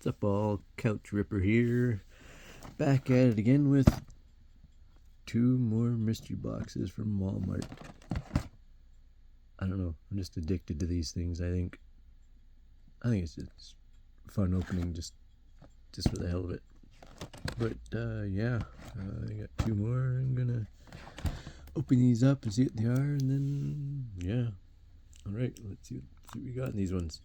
What's up, all? Couch Ripper here, back at it again with two more mystery boxes from Walmart. I don't know, I'm just addicted to these things. I think it's just fun opening just for the hell of it. But yeah, I got two more. I'm gonna open these up and see what they are, and then yeah. All right, let's see what we got in these ones.